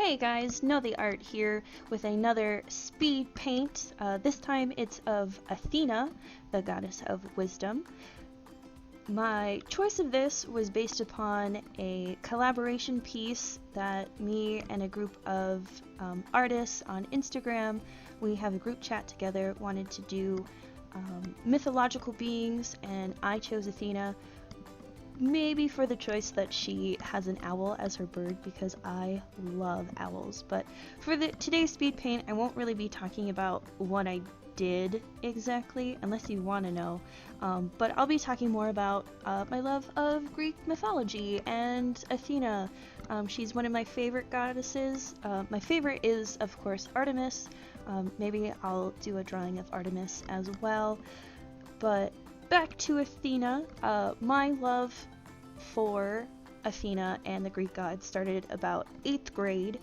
Hey guys, Know the Art here with another speed paint. This time it's of Athena, the goddess of wisdom. My choice of this was based upon a collaboration piece that me and a group of artists on Instagram, we have a group chat together, wanted to do mythological beings, and I chose Athena. Maybe for the choice that she has an owl as her bird, because I love owls. But for today's speed paint, I won't really be talking about what I did exactly, unless you want to know. But I'll be talking more about my love of Greek mythology and Athena. She's one of my favorite goddesses. My favorite is, of course, Artemis. Maybe I'll do a drawing of Artemis as well. But back to Athena. My love for Athena and the Greek gods started about 8th grade,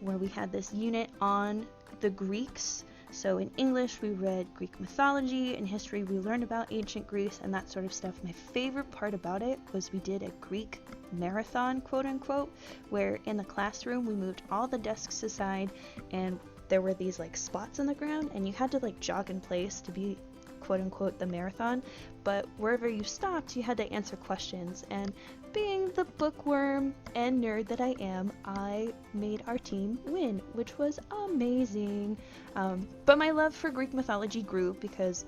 where we had this unit on the Greeks. So in English we read Greek mythology, in history we learned about ancient Greece and that sort of stuff. My favorite part about it was we did a Greek marathon, quote unquote, where in the classroom we moved all the desks aside and there were these like spots in the ground and you had to like jog in place to be quote unquote the marathon, but wherever you stopped you had to answer questions, and being the bookworm and nerd that I am, I made our team win, which was amazing. But my love for Greek mythology grew because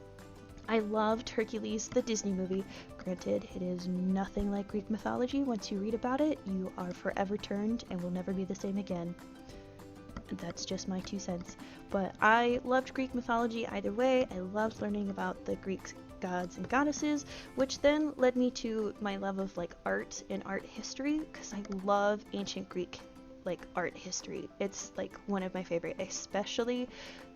I loved Hercules, the Disney movie. Granted, it is nothing like Greek mythology. Once you read about it, you are forever turned and will never be the same again. That's just my 2 cents. But I loved Greek mythology either way. I loved learning about the Greek gods and goddesses, which then led me to my love of like art and art history, because I love ancient Greek like art history. It's like one of my favorite, especially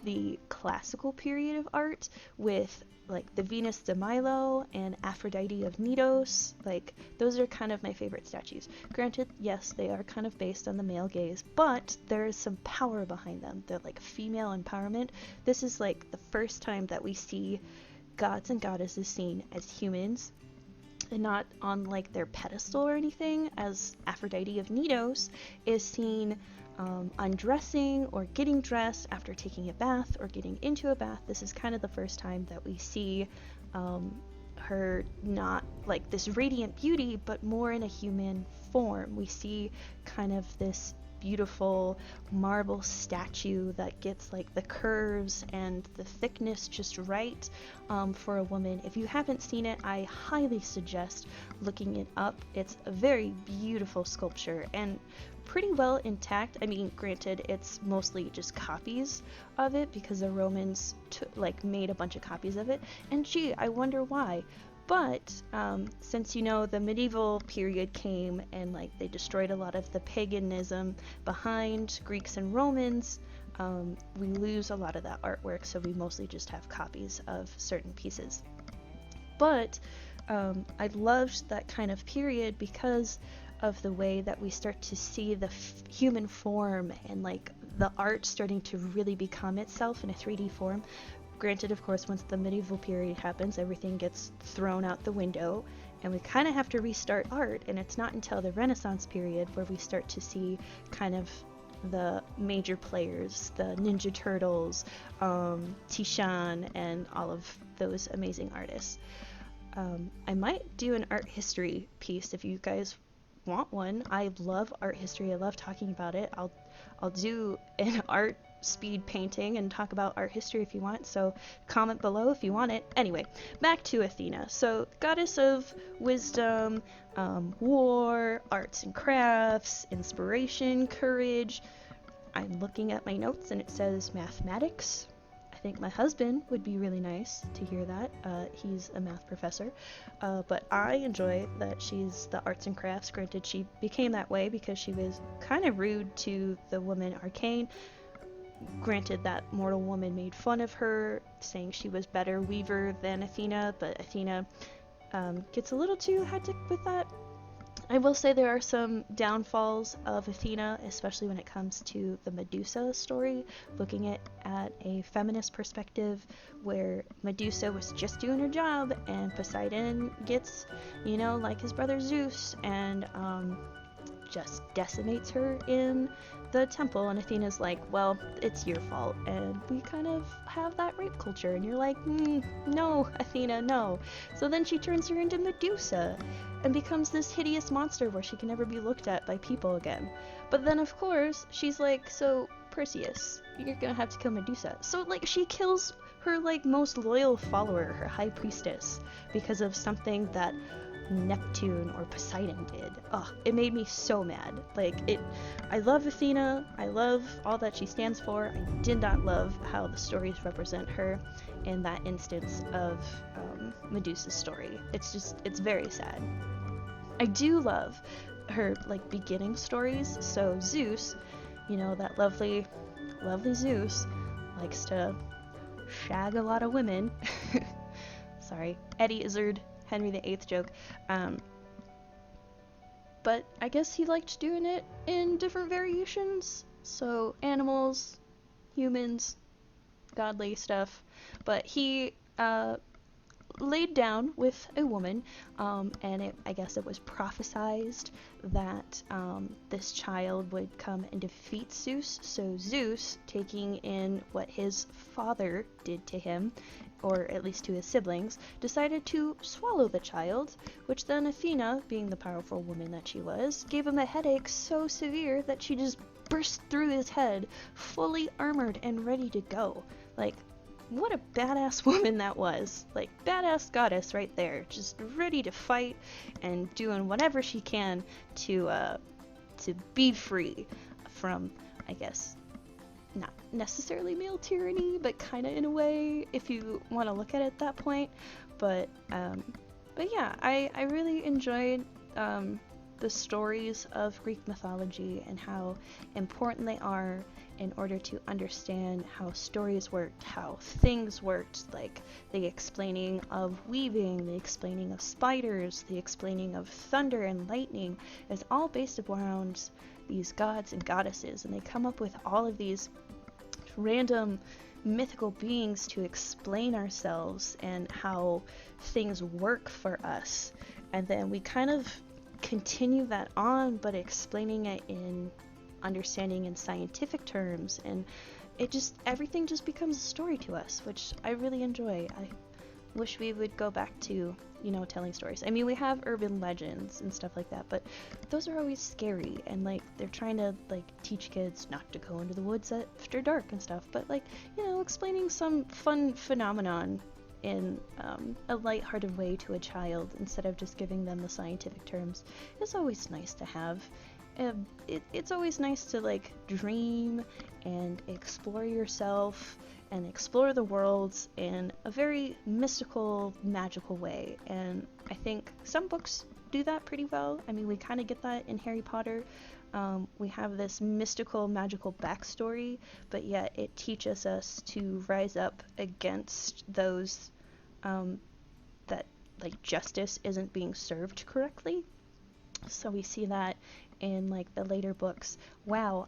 the classical period of art with like the Venus de Milo and Aphrodite of Knidos. Like those are kind of my favorite statues. Granted, yes, they are kind of based on the male gaze, but there is some power behind them. They're like female empowerment. This is like the first time that we see gods and goddesses seen as humans and not on like their pedestal or anything, as Aphrodite of Knidos is seen undressing or getting dressed after taking a bath or getting into a bath. This is kind of the first time that we see her not like this radiant beauty, but more in a human form. We see kind of this beautiful marble statue that gets like the curves and the thickness just right for a woman. If you haven't seen it, I highly suggest looking it up. It's a very beautiful sculpture and pretty well intact. I mean, granted, it's mostly just copies of it because the Romans like made a bunch of copies of it, and gee, I wonder why. But since, you know, the medieval period came and like they destroyed a lot of the paganism behind Greeks and Romans, we lose a lot of that artwork, so we mostly just have copies of certain pieces. But I loved that kind of period because of the way that we start to see the human form and like the art starting to really become itself in a 3D form. Granted, of course, once the medieval period happens, everything gets thrown out the window and we kind of have to restart art, and it's not until the Renaissance period where we start to see kind of the major players, the Ninja Turtles, Titian, and all of those amazing artists. I might do an art history piece if you guys want one. I love art history. I love talking about it. I'll do an art speed painting and talk about art history if you want, so comment below if you want it. Anyway, back to Athena. So goddess of wisdom, war, arts and crafts, inspiration, courage. I'm looking at my notes and it says mathematics. I think my husband would be really nice to hear that. He's a math professor, but I enjoy that she's the arts and crafts. Granted, she became that way because she was kind of rude to the woman Arcane. Granted, that mortal woman made fun of her, saying she was better weaver than Athena, but Athena gets a little too hectic with that. I will say there are some downfalls of Athena, especially when it comes to the Medusa story, looking at a feminist perspective, where Medusa was just doing her job and Poseidon gets, you know, like his brother Zeus, and just decimates her in the temple, and Athena's like, well, it's your fault, and we kind of have that rape culture, and you're like, no, Athena, no. So then she turns her into Medusa, and becomes this hideous monster where she can never be looked at by people again. But then, of course, she's like, so, Perseus, you're gonna have to kill Medusa. So, like, she kills her, like, most loyal follower, her high priestess, because of something that Neptune or Poseidon did. Ugh, it made me so mad. Like, I love Athena, I love all that she stands for. I did not love how the stories represent her in that instance of Medusa's story. It's very sad. I do love her, like, beginning stories. So Zeus, you know, that lovely Zeus, likes to shag a lot of women. Sorry, Eddie Izzard, Henry VIII joke. But I guess he liked doing it in different variations. So animals, humans, godly stuff. But he laid down with a woman, and I guess it was prophesized that this child would come and defeat Zeus. So Zeus, taking in what his father did to him, or at least to his siblings, decided to swallow the child, which then Athena, being the powerful woman that she was, gave him a headache so severe that she just burst through his head, fully armored and ready to go. Like, what a badass woman that was. Like, badass goddess right there, just ready to fight and doing whatever she can to be free from, I guess, not necessarily male tyranny, but kind of in a way, if you want to look at it that point. But yeah, I really enjoyed the stories of Greek mythology and how important they are in order to understand how stories worked, how things worked, like the explaining of weaving, the explaining of spiders, the explaining of thunder and lightning is all based around these gods and goddesses, and they come up with all of these random mythical beings to explain ourselves and how things work for us. And then we kind of continue that on, but explaining it in understanding in scientific terms, and everything just becomes a story to us, which I really enjoy. I wish we would go back to, you know, telling stories. I mean, we have urban legends and stuff like that, but those are always scary, and like they're trying to like teach kids not to go into the woods after dark and stuff, but like, you know, explaining some fun phenomenon in a lighthearted way to a child instead of just giving them the scientific terms is always nice to have. It's always nice to like dream and explore yourself and explore the worlds in a very mystical, magical way. And I think some books do that pretty well. I mean, we kind of get that in Harry Potter. We have this mystical, magical backstory, but yet it teaches us to rise up against those that like justice isn't being served correctly. So we see that in like the later books. Wow,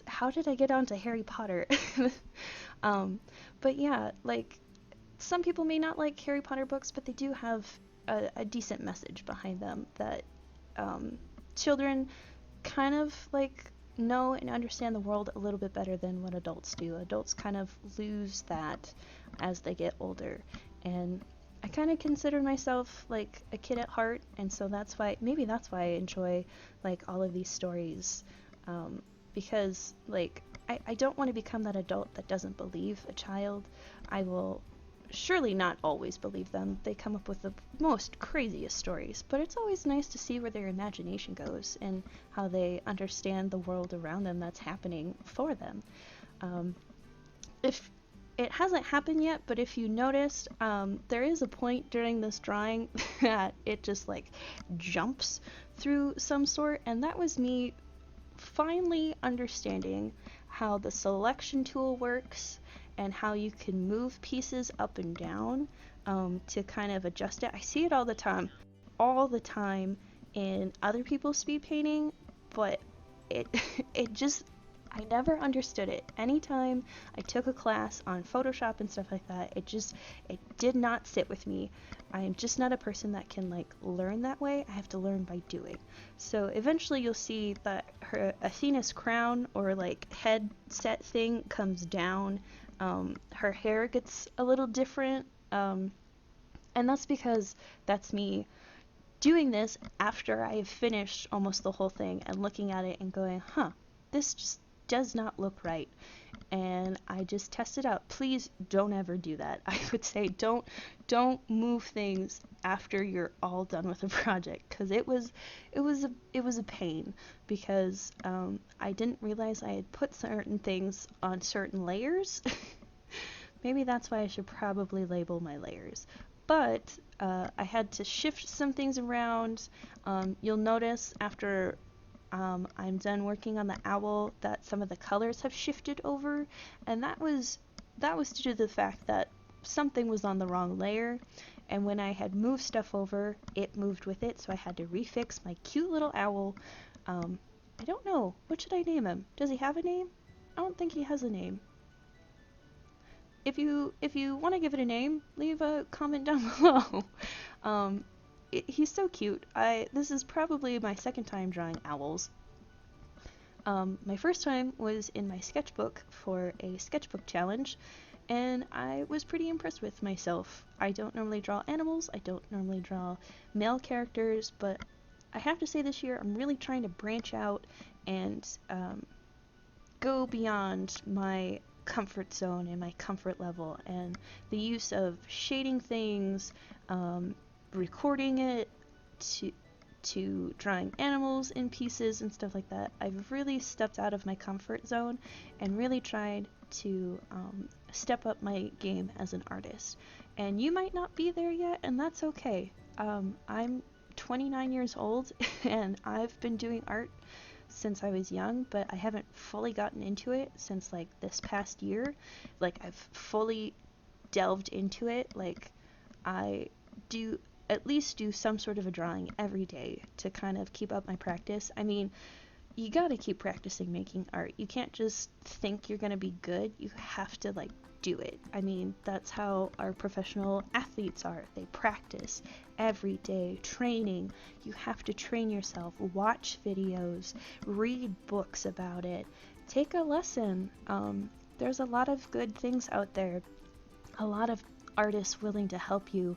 how did I get onto Harry Potter? But yeah, like some people may not like Harry Potter books, but they do have a decent message behind them that children kind of like know and understand the world a little bit better than what adults do. Adults kind of lose that as they get older, and I kind of consider myself like a kid at heart, and so maybe that's why I enjoy like all of these stories, because like I don't want to become that adult that doesn't believe a child. I will surely not always believe them. They come up with the most craziest stories, but it's always nice to see where their imagination goes and how they understand the world around them that's happening for them. If it hasn't happened yet, but if you noticed, there is a point during this drawing that it just like jumps through some sort, and that was me finally understanding how the selection tool works and how you can move pieces up and down to kind of adjust it. I see it all the time in other people's speed painting, but it just, I never understood it. Anytime I took a class on Photoshop and stuff like that, it did not sit with me. I am just not a person that can like learn that way. I have to learn by doing. So eventually you'll see that her Athena's crown or like headset thing comes down. Her hair gets a little different. And that's because that's me doing this after I have finished almost the whole thing and looking at it and going, huh, this just does not look right. And I just test it out. Please don't ever do that. I would say don't move things after you're all done with a project, because it was a pain, because I didn't realize I had put certain things on certain layers. Maybe that's why I should probably label my layers. But I had to shift some things around. You'll notice after I'm done working on the owl that some of the colors have shifted over, and that was due to the fact that something was on the wrong layer, and when I had moved stuff over, it moved with it, so I had to refix my cute little owl. I don't know, what should I name him? Does he have a name? I don't think he has a name. If you want to give it a name, leave a comment down below. He's so cute. This is probably my second time drawing owls. My first time was in my sketchbook for a sketchbook challenge, and I was pretty impressed with myself. I don't normally draw animals, I don't normally draw male characters, but I have to say this year I'm really trying to branch out and go beyond my comfort zone and my comfort level, and the use of shading things, recording it, to drawing animals in pieces and stuff like that. I've really stepped out of my comfort zone and really tried to step up my game as an artist. And you might not be there yet, and that's okay. I'm 29 years old and I've been doing art since I was young, but I haven't fully gotten into it since like this past year. Like I've fully delved into it. Like I do at least do some sort of a drawing every day to kind of keep up my practice. I mean, you gotta keep practicing making art. You can't just think you're gonna be good. You have to like do it. I mean, that's how our professional athletes are. They practice every day, training. You have to train yourself, watch videos, read books about it, take a lesson. There's a lot of good things out there, a lot of artists willing to help you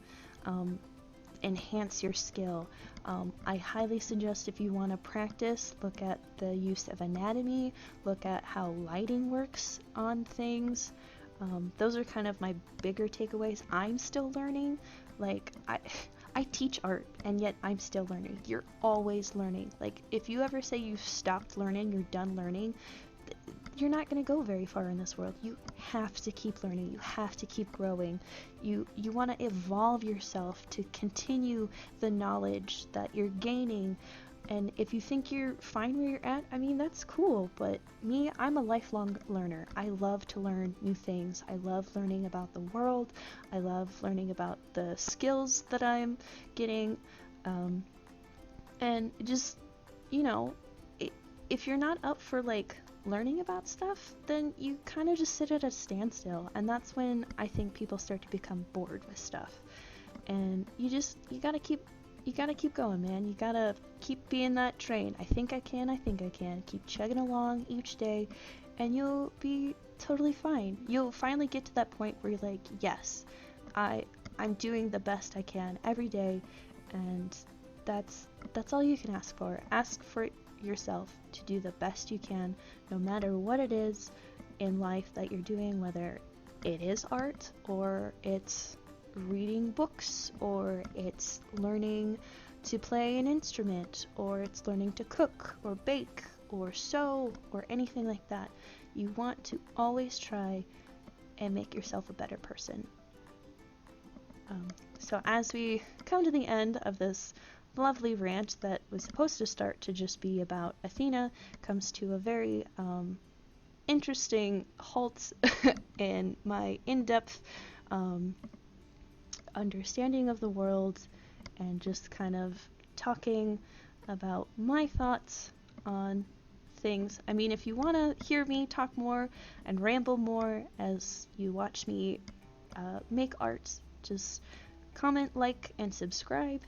enhance your skill. I highly suggest, if you want to practice, look at the use of anatomy, look at how lighting works on things. Those are kind of my bigger takeaways. I'm still learning. Like, I teach art, and yet I'm still learning. You're always learning. Like, if you ever say you've stopped learning, you're done learning, you're not going to go very far in this world. You have to keep learning. You have to keep growing. You want to evolve yourself to continue the knowledge that you're gaining. And if you think you're fine where you're at, I mean, that's cool. But me, I'm a lifelong learner. I love to learn new things. I love learning about the world. I love learning about the skills that I'm getting. And just, you know, if you're not up for like learning about stuff, then you kind of just sit at a standstill, and that's when I think people start to become bored with stuff. And you gotta keep going, man. You gotta keep being that train. I think I can. Keep chugging along each day, and you'll be totally fine. You'll finally get to that point where you're like, yes, I'm doing the best I can every day, and that's all you can ask for. Ask for yourself to do the best you can, no matter what it is in life that you're doing, whether it is art, or it's reading books, or it's learning to play an instrument, or it's learning to cook or bake or sew or anything like that. You want to always try and make yourself a better person. So as we come to the end of this lovely rant that was supposed to start to just be about Athena, comes to a very interesting halt in my in-depth understanding of the world, and just kind of talking about my thoughts on things. I mean, if you want to hear me talk more and ramble more as you watch me make arts, just comment, like, and subscribe.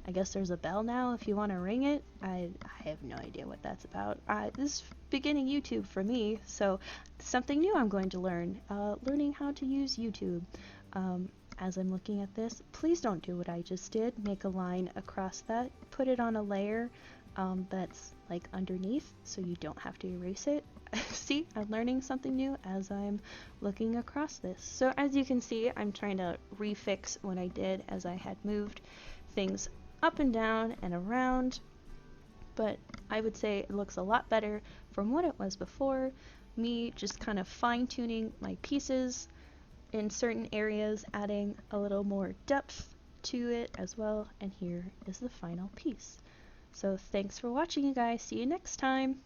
I guess there's a bell now if you want to ring it. I have no idea what that's about. This is beginning YouTube for me, so something new I'm going to learn. Learning how to use YouTube. As I'm looking at this, please don't do what I just did. Make a line across that. Put it on a layer that's like underneath so you don't have to erase it. See, I'm learning something new as I'm looking across this. So as you can see, I'm trying to refix what I did as I had moved things up and down and around, but I would say it looks a lot better from what it was before. Me just kind of fine-tuning my pieces in certain areas, adding a little more depth to it as well, and here is the final piece. So thanks for watching, you guys. See you next time.